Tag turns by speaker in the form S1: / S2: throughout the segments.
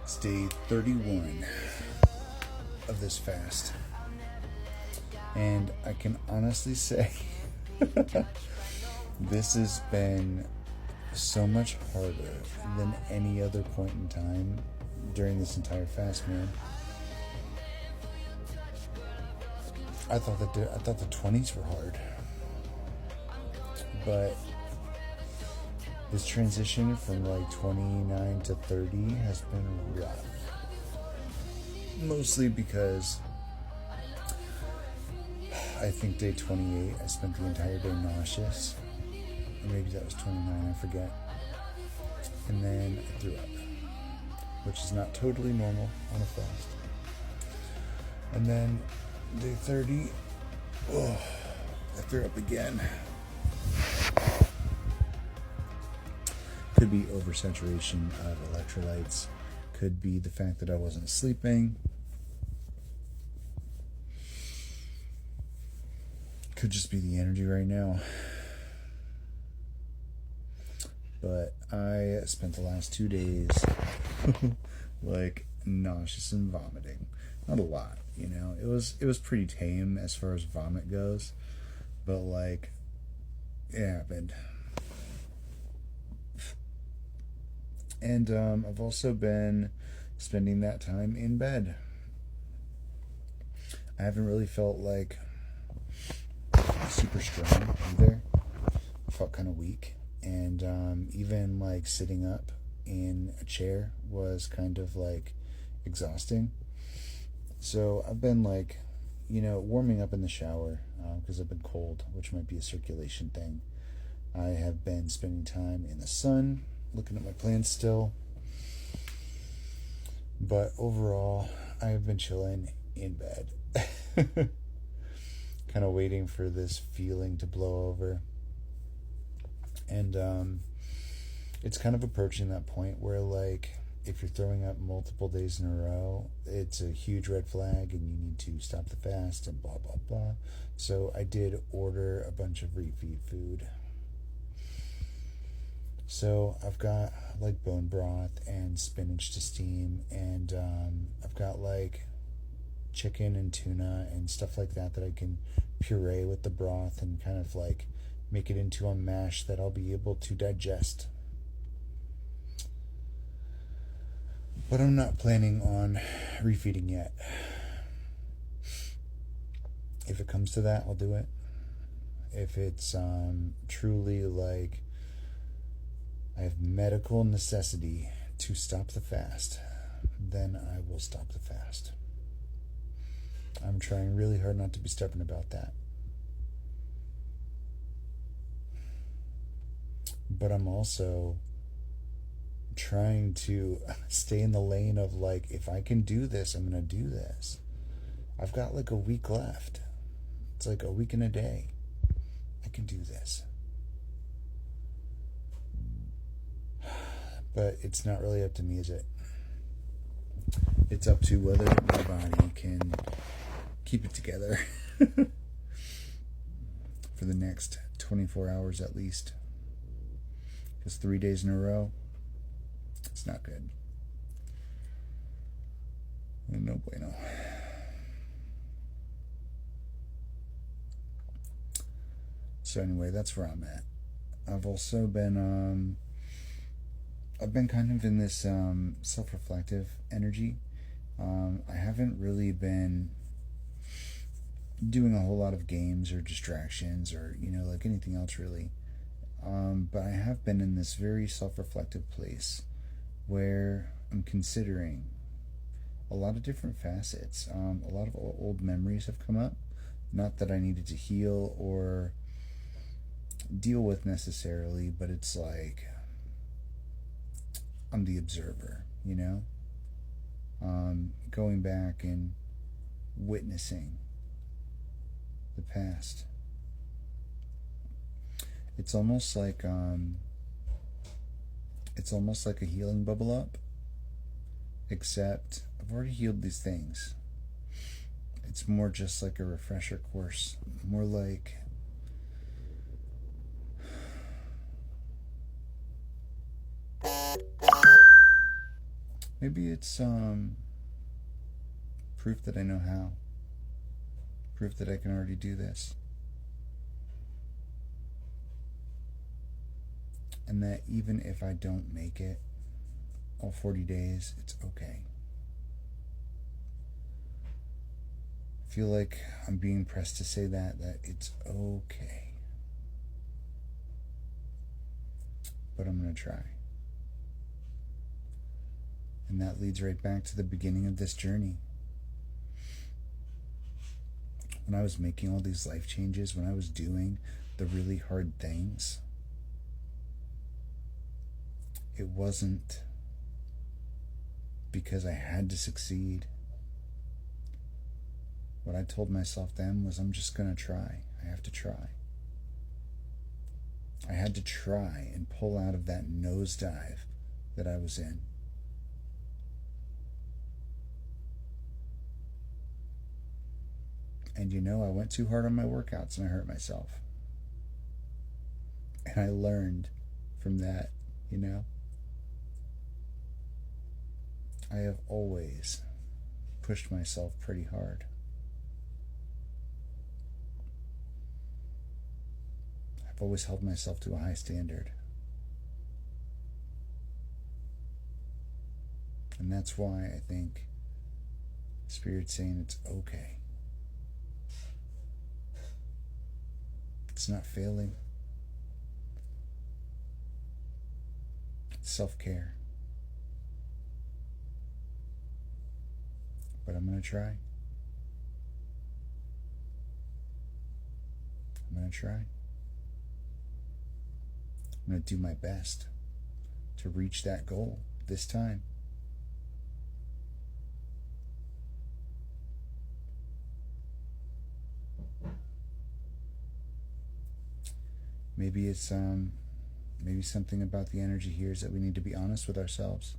S1: It's day 31 of this fast. And I can honestly say this has been so much harder than any other point in time during this entire fast, man. I thought the 20s were hard. But this transition from like 29 to 30 has been rough. Mostly because I think day 28 I spent the entire day nauseous. Or maybe that was 29, I forget. And then I threw up, which is not totally normal on a fast. And then day 30, I threw up again. Could be oversaturation of electrolytes. Could be the fact that I wasn't sleeping. Could just be the energy right now. But I spent the last 2 days like nauseous and vomiting. Not a lot, you know. It was pretty tame as far as vomit goes. But like it happened. And I've also been spending that time in bed. I haven't really felt like super strong either. I felt kind of weak. And even like sitting up in a chair was kind of like exhausting. So I've been like, warming up in the shower because I've been cold, which might be a circulation thing. I have been spending time in the sun, looking at my plants still. But overall, I have been chilling in bed. Kind of waiting for this feeling to blow over. And it's kind of approaching that point where, like, if you're throwing up multiple days in a row, it's a huge red flag and you need to stop the fast and blah, blah, blah. So I did order a bunch of refeed food. So I've got like bone broth and spinach to steam, and I've got like chicken and tuna and stuff like that I can puree with the broth and kind of like make it into a mash that I'll be able to digest. But I'm not planning on refeeding yet. If it comes to that, I'll do it. If it's truly like I have medical necessity to stop the fast, then I will stop the fast. I'm trying really hard not to be stubborn about that. But I'm also trying to stay in the lane of like, if I can do this, I'm going to do this. I've got like a week left. It's like a week and a day. I can do this. But it's not really up to me, is it? It's up to whether my body can keep it together for the next 24 hours at least. Because 3 days in a row, it's not good. No bueno. So anyway, that's where I'm at. I've also been kind of in this self-reflective energy. I haven't really been doing a whole lot of games or distractions or, like anything else really. But I have been in this very self-reflective place where I'm considering a lot of different facets. A lot of old memories have come up. Not that I needed to heal or deal with necessarily, but it's like I'm the observer, going back and witnessing the past. It's almost like a healing bubble up, except I've already healed these things. It's more just like a refresher course, more like Maybe it's proof that I know how. Proof that I can already do this. And that even if I don't make it all 40 days, it's okay. I feel like I'm being pressed to say that it's okay. But I'm going to try. And that leads right back to the beginning of this journey. When I was making all these life changes, when I was doing the really hard things, it wasn't because I had to succeed. What I told myself then was, I'm just going to try. I have to try. I had to try and pull out of that nosedive that I was in. And I went too hard on my workouts and I hurt myself. And I learned from that, I have always pushed myself pretty hard. I've always held myself to a high standard. And that's why I think Spirit's saying it's okay. It's not failing. It's self-care. But I'm going to try. I'm going to try. I'm going to do my best to reach that goal this time. Maybe it's maybe something about the energy here is that we need to be honest with ourselves.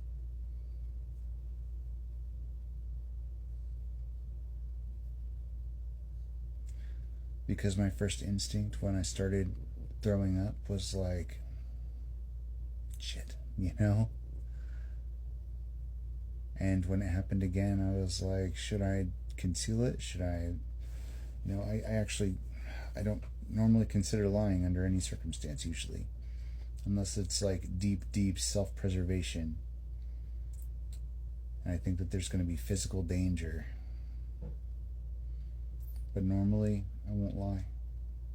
S1: Because my first instinct when I started throwing up was like, shit, And when it happened again, I was like, should I conceal it? Should I, I don't normally consider lying under any circumstance usually, unless it's like deep self-preservation. And I think that there's going to be physical danger. But normally, I won't lie.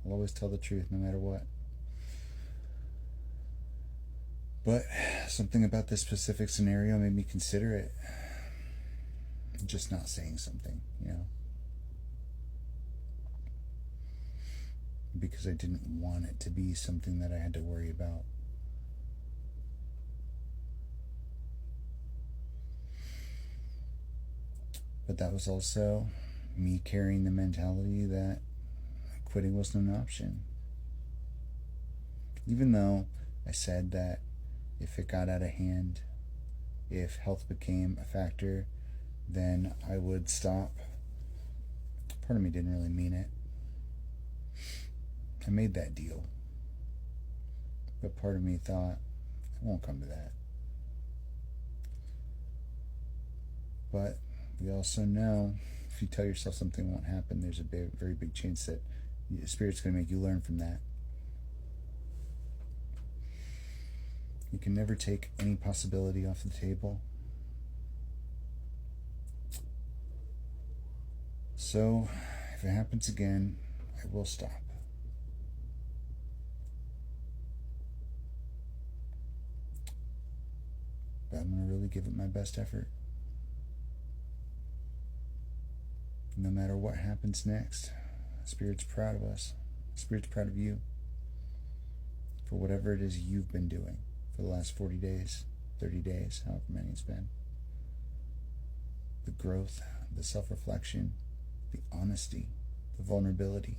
S1: I'll always tell the truth no matter what. But something about this specific scenario made me consider it. Just not saying something, Because I didn't want it to be something that I had to worry about. But that was also me carrying the mentality that quitting wasn't an option. Even though I said that if it got out of hand, if health became a factor, then I would stop. Part of me didn't really mean it. I made that deal. But part of me thought, it won't come to that. But we also know if you tell yourself something won't happen, there's a very big chance that the Spirit's going to make you learn from that. You can never take any possibility off the table. So, if it happens again, I will stop. But I'm going to really give it my best effort. No matter what happens next, Spirit's proud of us. Spirit's proud of you for whatever it is you've been doing for the last 40 days, 30 days, however many it's been. The growth, the self-reflection, the honesty, the vulnerability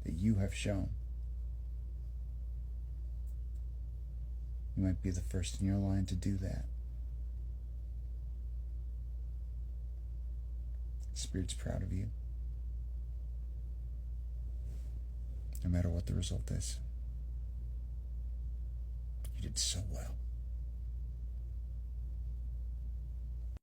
S1: that you have shown. You might be the first in your line to do that. Spirit's proud of you. No matter what the result is. You did so well.